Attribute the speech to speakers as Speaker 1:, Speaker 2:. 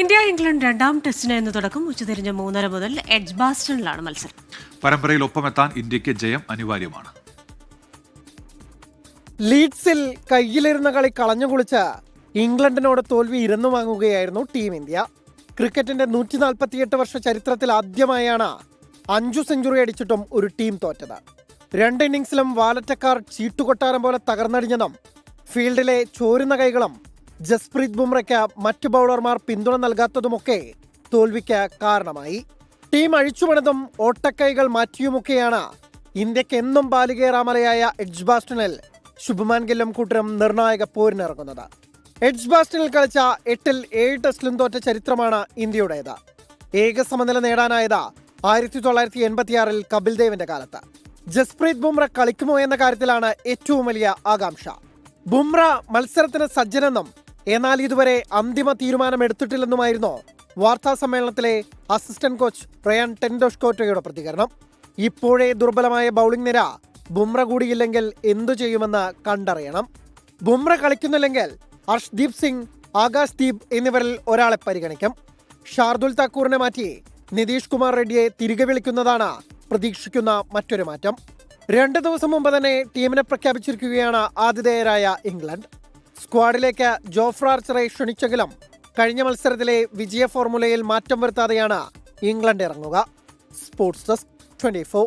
Speaker 1: India England രണ്ടാം ടെസ്റ്റിന് ഇന്ന് തുടക്കം. ഉച്ചതിരിഞ്ഞ് 3:30 മുതൽ എഡ്ജ്ബാസ്റ്റണിലാണ് മത്സരം.
Speaker 2: പരമ്പരയിൽ ഒപ്പമെത്താൻ ഇന്ത്യക്ക് ജയം അനിവാര്യമാണ്.
Speaker 3: ലീഡ്സിൽ കയ്യിലിരുന്ന കളി കളഞ്ഞുകുളിച്ച് ഇംഗ്ലണ്ടിനോട് തോൽവി ഇരന്നു വാങ്ങുകയായിരുന്നു ടീം ഇന്ത്യ. ക്രിക്കറ്റിന്റെ 148 വർഷ ചരിത്രത്തിൽ ആദ്യമായാണ് 5 സെഞ്ചുറി അടിച്ചിട്ടും ഒരു ടീം തോറ്റത്. 2 ഇന്നിംഗ്സിലും വാലറ്റക്കാർ ചീട്ടുകൊട്ടാരം പോലെ തകർന്നടിഞ്ഞതും ഫീൽഡിലെ ചോരുന്ന കൈകളും ജസ്പ്രീത് ബുംറയ്ക്ക് മറ്റു ബൗളർമാർ പിന്തുണ നൽകാത്തതുമൊക്കെ തോൽവിക്ക് കാരണമായി. ടീം അഴിച്ചുപണിതും ഓട്ടക്കൈകൾ മാറ്റിയുമൊക്കെയാണ് ഇന്ത്യക്ക് എന്നും ബാലികേറാമലയായ എഡ്ജ്ബാസ്റ്റണിൽ ശുഭ്മാൻ ഗില്ലും കൂട്ടരും നിർണായക പോരിനിറങ്ങുന്നത്. എഡ്ജ്ബാസ്റ്റണിൽ കളിച്ച 8-ൽ 7 ടെസ്റ്റിലും തോറ്റ ചരിത്രമാണ് ഇന്ത്യയുടേത്. ഏക സമനില നേടാനായത് 1986-ൽ കപിൽ ദേവിന്റെ കാലത്ത്. ജസ്പ്രീത് ബുംറ കളിക്കുമോ എന്ന കാര്യത്തിലാണ് ഏറ്റവും വലിയ ആകാംക്ഷ. ബുംറ മത്സരത്തിന് സജ്ജനെന്നും എന്നാൽ ഇതുവരെ അന്തിമ തീരുമാനമെടുത്തിട്ടില്ലെന്നുമായിരുന്നു വാർത്താ സമ്മേളനത്തിലെ അസിസ്റ്റന്റ് കോച്ച് റയാൻ ടെൻഡോഷ്കോട്ടയുടെ പ്രതികരണം. ഇപ്പോഴേ ദുർബലമായ ബൗളിംഗ് നിര ബുംറ കൂടിയില്ലെങ്കിൽ എന്തു ചെയ്യുമെന്ന് കണ്ടറിയണം. ബുംറ കളിക്കുന്നില്ലെങ്കിൽ അർഷ്ദീപ് സിംഗ്, ആകാശ് ദീപ് എന്നിവരിൽ ഒരാളെ പരിഗണിക്കും. ഷാർദുൽ താക്കൂറിനെ മാറ്റി നിതീഷ് കുമാർ റെഡ്ഡിയെ തിരികെ വിളിക്കുന്നതാണ് പ്രതീക്ഷിക്കുന്ന മറ്റൊരു മാറ്റം. 2 ദിവസം മുമ്പ് തന്നെ ടീമിനെ പ്രഖ്യാപിച്ചിരിക്കുകയാണ് ആതിഥേയരായ ഇംഗ്ലണ്ട്. സ്ക്വാഡിലേക്ക് ജോഫ്ര ആർച്ചറെ ക്ഷണിച്ചെങ്കിലും കഴിഞ്ഞ മത്സരത്തിലെ വിജയ ഫോർമുലയിൽ മാറ്റം വരുത്താതെയാണ് ഇംഗ്ലണ്ട് ഇറങ്ങുക. Sports desk 24.